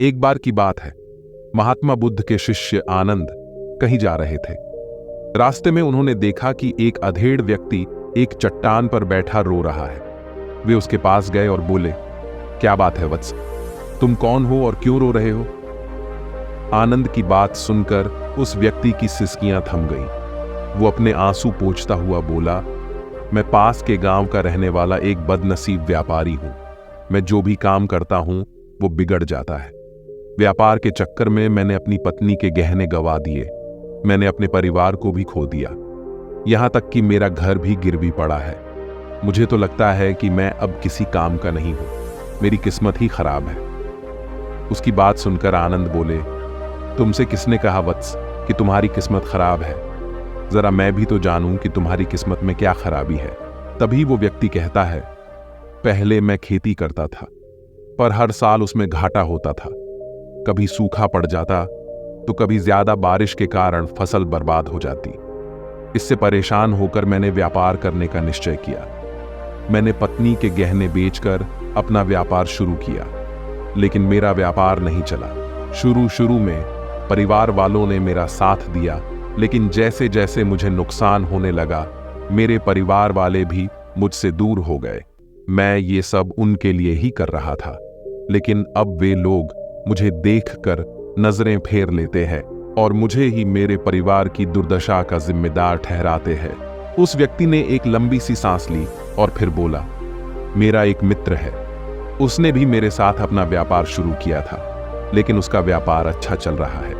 एक बार की बात है, महात्मा बुद्ध के शिष्य आनंद कहीं जा रहे थे। रास्ते में उन्होंने देखा कि एक अधेड़ व्यक्ति एक चट्टान पर बैठा रो रहा है। वे उसके पास गए और बोले, क्या बात है वत्स, तुम कौन हो और क्यों रो रहे हो? आनंद की बात सुनकर उस व्यक्ति की सिसकियां थम गईं। वो अपने आंसू पोंछता हुआ बोला, मैं पास के गांव का रहने वाला एक बदनसीब व्यापारी हूं। मैं जो भी काम करता हूं वो बिगड़ जाता है। व्यापार के चक्कर में मैंने अपनी पत्नी के गहने गंवा दिए। मैंने अपने परिवार को भी खो दिया। यहां तक कि मेरा घर भी गिरवी पड़ा है। मुझे तो लगता है कि मैं अब किसी काम का नहीं हूं। मेरी किस्मत ही खराब है। उसकी बात सुनकर आनंद बोले, तुमसे किसने कहा वत्स कि तुम्हारी किस्मत खराब है? जरा मैं भी तो जानूं कि तुम्हारी किस्मत में क्या खराबी है। तभी वो व्यक्ति कहता है, पहले मैं खेती करता था, पर हर साल उसमें घाटा होता था। कभी सूखा पड़ जाता तो कभी ज्यादा बारिश के कारण फसल बर्बाद हो जाती। इससे परेशान होकर मैंने व्यापार करने का निश्चय किया। मैंने पत्नी के गहने बेचकर अपना व्यापार शुरू किया, लेकिन मेरा व्यापार नहीं चला। शुरू में परिवार वालों ने मेरा साथ दिया, लेकिन जैसे जैसे मुझे नुकसान होने लगा, मेरे परिवार वाले भी मुझसे दूर हो गए। मैं ये सब उनके लिए ही कर रहा था, लेकिन अब वे लोग मुझे देखकर नजरें फेर लेते हैं और मुझे ही मेरे परिवार की दुर्दशा का जिम्मेदार ठहराते हैं। उस व्यक्ति ने एक लंबी सी सांस ली और फिर बोला, मेरा एक मित्र है। उसने भी मेरे साथ अपना व्यापार शुरू किया था, लेकिन उसका व्यापार अच्छा चल रहा है।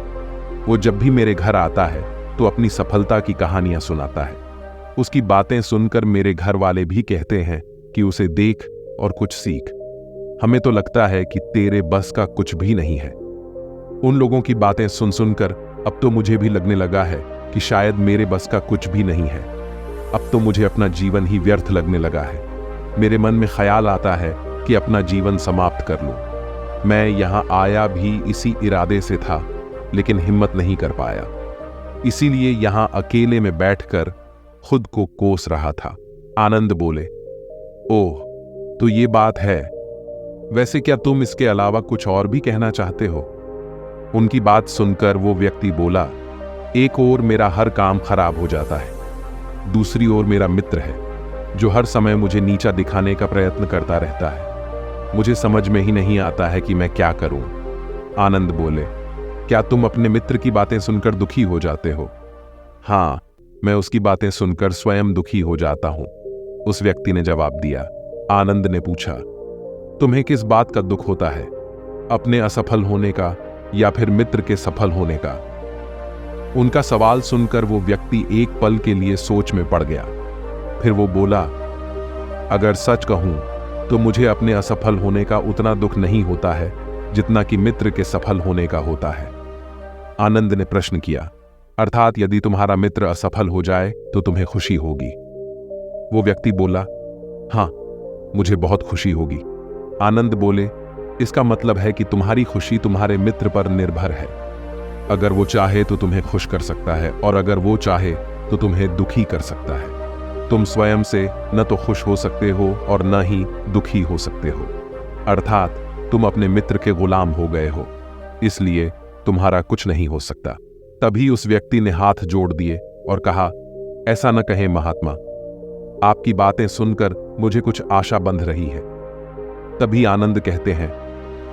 वो जब भी मेरे घर आता है तो अपनी सफलता की कहानियां सुनाता है। उसकी बातें सुनकर मेरे घर वाले भी कहते हैं कि उसे देख और कुछ सीख। हमें तो लगता है कि तेरे बस का कुछ भी नहीं है। उन लोगों की बातें सुन सुनकर अब तो मुझे भी लगने लगा है कि शायद मेरे बस का कुछ भी नहीं है। अब तो मुझे अपना जीवन ही व्यर्थ लगने लगा है। मेरे मन में ख्याल आता है कि अपना जीवन समाप्त कर लूं। मैं यहां आया भी इसी इरादे से था, लेकिन हिम्मत नहीं कर पाया। इसीलिए यहां अकेले में बैठकर खुद को कोस रहा था। आनंद बोले, ओह, तो ये बात है। वैसे क्या तुम इसके अलावा कुछ और भी कहना चाहते हो? उनकी बात सुनकर वो व्यक्ति बोला, एक ओर मेरा हर काम खराब हो जाता है, दूसरी ओर मेरा मित्र है जो हर समय मुझे नीचा दिखाने का प्रयत्न करता रहता है। मुझे समझ में ही नहीं आता है कि मैं क्या करूं। आनंद बोले, क्या तुम अपने मित्र की बातें सुनकर दुखी हो जाते हो? हां, मैं उसकी बातें सुनकर स्वयं दुखी हो जाता हूं, उस व्यक्ति ने जवाब दिया। आनंद ने पूछा, तुम्हें किस बात का दुख होता है, अपने असफल होने का या फिर मित्र के सफल होने का? उनका सवाल सुनकर वो व्यक्ति एक पल के लिए सोच में पड़ गया। फिर वो बोला, अगर सच कहूं तो मुझे अपने असफल होने का उतना दुख नहीं होता है जितना कि मित्र के सफल होने का होता है। आनंद ने प्रश्न किया, अर्थात यदि तुम्हारा मित्र असफल हो जाए तो तुम्हें खुशी होगी? वो व्यक्ति बोला, हां, मुझे बहुत खुशी होगी। आनंद बोले, इसका मतलब है कि तुम्हारी खुशी तुम्हारे मित्र पर निर्भर है। अगर वो चाहे तो तुम्हें खुश कर सकता है, और अगर वो चाहे तो तुम्हें दुखी कर सकता है। तुम स्वयं से न तो खुश हो सकते हो और न ही दुखी हो सकते हो। अर्थात तुम अपने मित्र के गुलाम हो गए हो, इसलिए तुम्हारा कुछ नहीं हो सकता। तभी उस व्यक्ति ने हाथ जोड़ दिए और कहा, ऐसा न कहें महात्मा, आपकी बातें सुनकर मुझे कुछ आशा बंध रही है। तभी आनंद कहते हैं,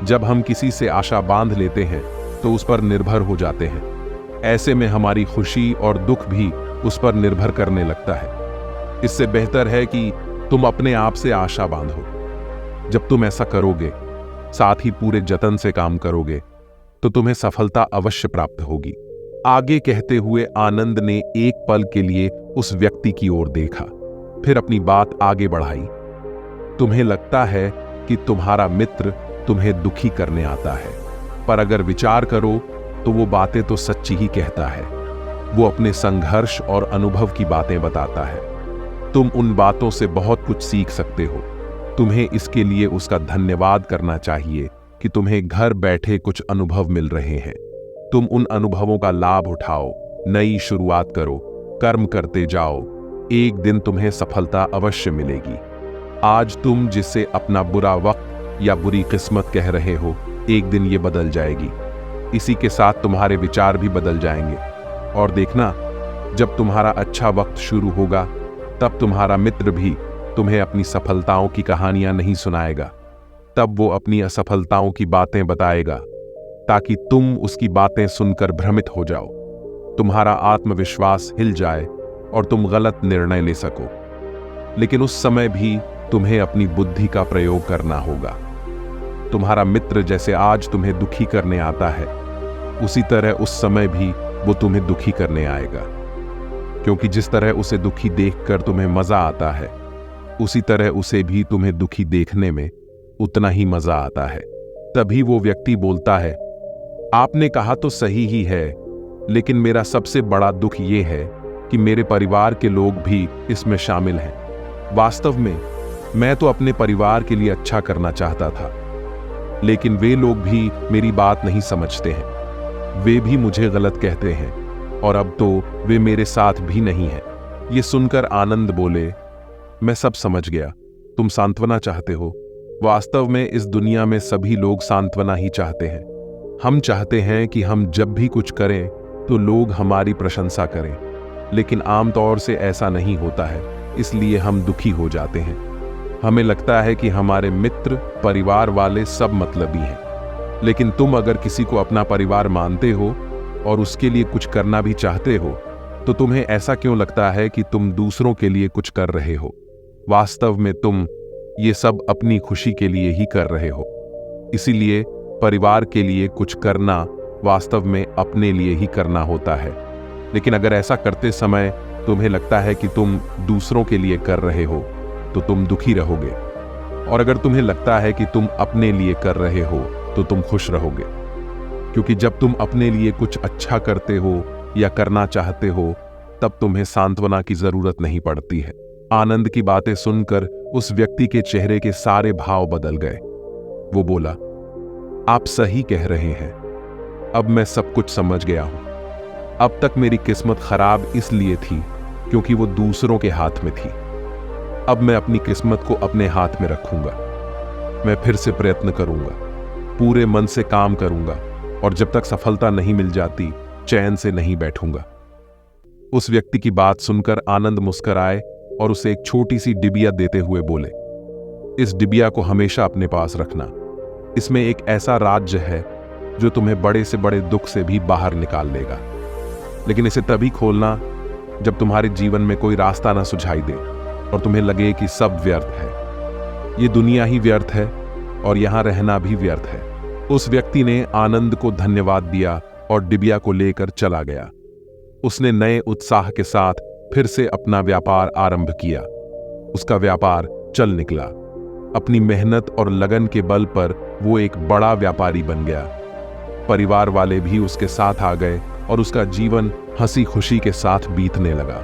जब हम किसी से आशा बांध लेते हैं तो उस पर निर्भर हो जाते हैं। ऐसे में हमारी खुशी और दुख भी उस पर निर्भर करने लगता है। इससे बेहतर है कि तुम अपने आप से आशा बांधो। जब तुम ऐसा करोगे, साथ ही पूरे जतन से काम करोगे, तो तुम्हें सफलता अवश्य प्राप्त होगी। आगे कहते हुए आनंद ने एक पल के लिए उस व्यक्ति की ओर देखा, फिर अपनी बात आगे बढ़ाई। तुम्हें लगता है कि तुम्हारा मित्र तुम्हें दुखी करने आता है, पर अगर विचार करो तो वो बातें तो सच्ची ही कहता है। वो अपने संघर्ष और अनुभव की बातें बताता है। तुम उन बातों से बहुत कुछ सीख सकते हो। तुम्हें इसके लिए उसका धन्यवाद करना चाहिए कि तुम्हें घर बैठे कुछ अनुभव मिल रहे हैं। तुम उन अनुभवों का लाभ उठाओ, नई शुरुआत करो, कर्म करते जाओ। एक दिन तुम्हें सफलता अवश्य मिलेगी। आज तुम जिसे अपना बुरा वक्त या बुरी किस्मत कह रहे हो, एक दिन ये बदल जाएगी। इसी के साथ तुम्हारे विचार भी बदल जाएंगे। और देखना, जब तुम्हारा अच्छा वक्त शुरू होगा तब तुम्हारा मित्र भी तुम्हें अपनी सफलताओं की कहानियां नहीं सुनाएगा। तब वो अपनी असफलताओं की बातें बताएगा ताकि तुम उसकी बातें सुनकर भ्रमित हो जाओ, तुम्हारा आत्मविश्वास हिल जाए और तुम गलत निर्णय ले सको। लेकिन उस समय भी तुम्हें अपनी बुद्धि का प्रयोग करना होगा। तुम्हारा मित्र जैसे आज तुम्हें दुखी करने आता है, उसी तरह उस समय भी वो तुम्हें दुखी करने आएगा। क्योंकि जिस तरह उसे दुखी देखकर तुम्हें मजा आता है, उसी तरह उसे भी तुम्हें दुखी देखने में उतना ही मजा आता है। तभी वो व्यक्ति बोलता है, आपने कहा तो सही ही है, लेकिन मेरा सबसे बड़ा दुख ये है कि मेरे परिवार के लोग भी इसमें शामिल हैं। वास्तव में मैं तो अपने परिवार के लिए अच्छा करना चाहता था, लेकिन वे लोग भी मेरी बात नहीं समझते हैं। वे भी मुझे गलत कहते हैं और अब तो वे मेरे साथ भी नहीं हैं। ये सुनकर आनंद बोले, मैं सब समझ गया, तुम सांत्वना चाहते हो। वास्तव में इस दुनिया में सभी लोग सांत्वना ही चाहते हैं। हम चाहते हैं कि हम जब भी कुछ करें तो लोग हमारी प्रशंसा करें, लेकिन आमतौर से ऐसा नहीं होता है, इसलिए हम दुखी हो जाते हैं। हमें लगता है कि हमारे मित्र, परिवार वाले सब मतलबी हैं। लेकिन तुम अगर किसी को अपना परिवार मानते हो और उसके लिए कुछ करना भी चाहते हो, तो तुम्हें ऐसा क्यों लगता है कि तुम दूसरों के लिए कुछ कर रहे हो? वास्तव में तुम ये सब अपनी खुशी के लिए ही कर रहे हो। इसीलिए परिवार के लिए कुछ करना वास्तव में अपने लिए ही करना होता है। लेकिन अगर ऐसा करते समय तुम्हें लगता है कि तुम दूसरों के लिए कर रहे हो, तो तुम दुखी रहोगे। और अगर तुम्हें लगता है कि तुम अपने लिए कर रहे हो, तो तुम खुश रहोगे। क्योंकि जब तुम अपने लिए कुछ अच्छा करते हो या करना चाहते हो, तब तुम्हें सांत्वना की जरूरत नहीं पड़ती है। आनंद की बातें सुनकर उस व्यक्ति के चेहरे के सारे भाव बदल गए। वो बोला, आप सही कह रहे हैं, अब मैं सब कुछ समझ गया हूं। अब तक मेरी किस्मत खराब इसलिए थी क्योंकि वो दूसरों के हाथ में थी। अब मैं अपनी किस्मत को अपने हाथ में रखूंगा। मैं फिर से प्रयत्न करूंगा, पूरे मन से काम करूंगा, और जब तक सफलता नहीं मिल जाती चैन से नहीं बैठूंगा। उस व्यक्ति की बात सुनकर आनंद मुस्कुराए और उसे एक छोटी सी डिबिया देते हुए बोले, इस डिबिया को हमेशा अपने पास रखना। इसमें एक ऐसा राज्य है जो तुम्हें बड़े से बड़े दुख से भी बाहर निकाल लेगा। लेकिन इसे तभी खोलना जब तुम्हारे जीवन में कोई रास्ता ना सुझाई दे और तुम्हें लगे कि सब व्यर्थ है। ये दुनिया ही व्यर्थ है और यहां रहना भी व्यर्थ है। उस व्यक्ति ने आनंद को धन्यवाद दिया और डिबिया को लेकर चला गया। उसने नए उत्साह के साथ फिर से अपना व्यापार आरंभ किया। उसका व्यापार चल निकला। अपनी मेहनत और लगन के बल पर वो एक बड़ा व्यापारी बन गया। परिवार वाले भी उसके साथ आ गए और उसका जीवन हंसी खुशी के साथ बीतने लगा।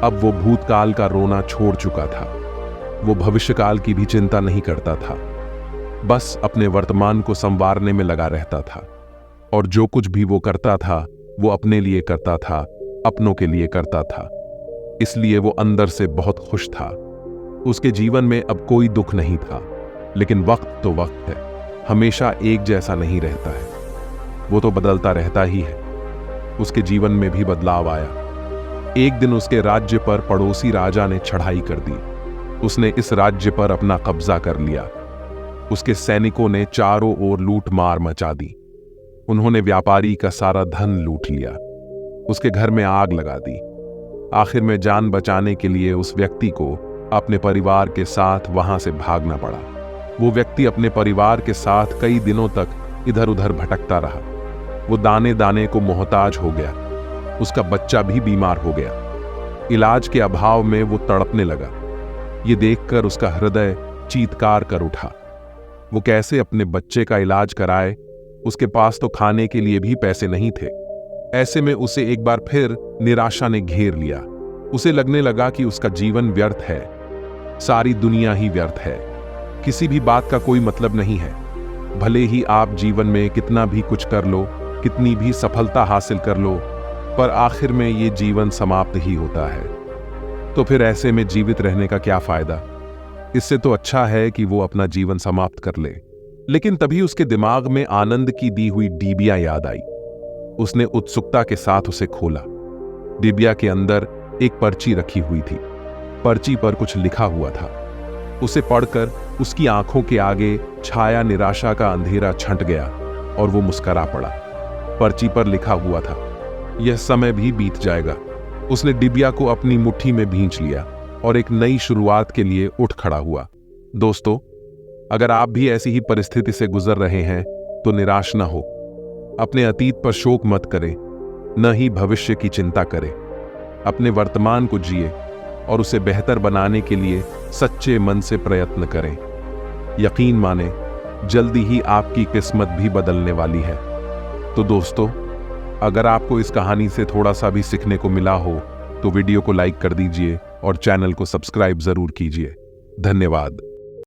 अब वो भूतकाल का रोना छोड़ चुका था। वो भविष्यकाल की भी चिंता नहीं करता था, बस अपने वर्तमान को संवारने में लगा रहता था। और जो कुछ भी वो करता था वो अपने लिए करता था, अपनों के लिए करता था। इसलिए वो अंदर से बहुत खुश था। उसके जीवन में अब कोई दुख नहीं था। लेकिन वक्त तो वक्त है, हमेशा एक जैसा नहीं रहता है, वो तो बदलता रहता ही है। उसके जीवन में भी बदलाव आया। एक दिन उसके राज्य पर पड़ोसी राजा ने चढ़ाई कर दी। उसने इस राज्य पर अपना कब्जा कर लिया। उसके सैनिकों ने चारों ओर लूट मार मचा दी। उन्होंने व्यापारी का सारा धन लूट लिया, उसके घर में आग लगा दी। आखिर में जान बचाने के लिए उस व्यक्ति को अपने परिवार के साथ वहां से भागना पड़ा। वो व्यक्ति अपने परिवार के साथ कई दिनों तक इधर उधर भटकता रहा। वो दाने दाने को मोहताज हो गया। उसका बच्चा भी बीमार हो गया। इलाज के अभाव में वो तड़पने लगा। ये देखकर उसका हृदय चीत्कार कर उठा। वो कैसे अपने बच्चे का इलाज कराए? उसके पास तो खाने के लिए भी पैसे नहीं थे। ऐसे में उसे एक बार फिर निराशा ने घेर लिया। उसे लगने लगा कि उसका जीवन व्यर्थ है, सारी दुनिया ही व्यर्थ है, किसी भी बात का कोई मतलब नहीं है। भले ही आप जीवन में कितना भी कुछ कर लो, कितनी भी सफलता हासिल कर लो, पर आखिर में ये जीवन समाप्त ही होता है। तो फिर ऐसे में जीवित रहने का क्या फायदा? इससे तो अच्छा है कि वो अपना जीवन समाप्त कर ले। लेकिन तभी उसके दिमाग में आनंद की दी हुई डिबिया याद आई। उसने उत्सुकता के साथ उसे खोला। डिबिया के अंदर एक पर्ची रखी हुई थी। पर्ची पर कुछ लिखा हुआ था। उसे पढ़कर उसकी आंखों के आगे छाया निराशा का अंधेरा छंट गया और वो मुस्करा पड़ा। पर्ची पर लिखा हुआ था, यह समय भी बीत जाएगा। उसने डिबिया को अपनी मुट्ठी में भींच लिया और एक नई शुरुआत के लिए उठ खड़ा हुआ। दोस्तों, अगर आप भी ऐसी ही परिस्थिति से गुजर रहे हैं तो निराश न हो। अपने अतीत पर शोक मत करें, न ही भविष्य की चिंता करें। अपने वर्तमान को जिए और उसे बेहतर बनाने के लिए सच्चे मन से प्रयत्न करें। यकीन माने, जल्दी ही आपकी किस्मत भी बदलने वाली है। तो दोस्तों, अगर आपको इस कहानी से थोड़ा सा भी सीखने को मिला हो तो वीडियो को लाइक कर दीजिए और चैनल को सब्सक्राइब जरूर कीजिए। धन्यवाद।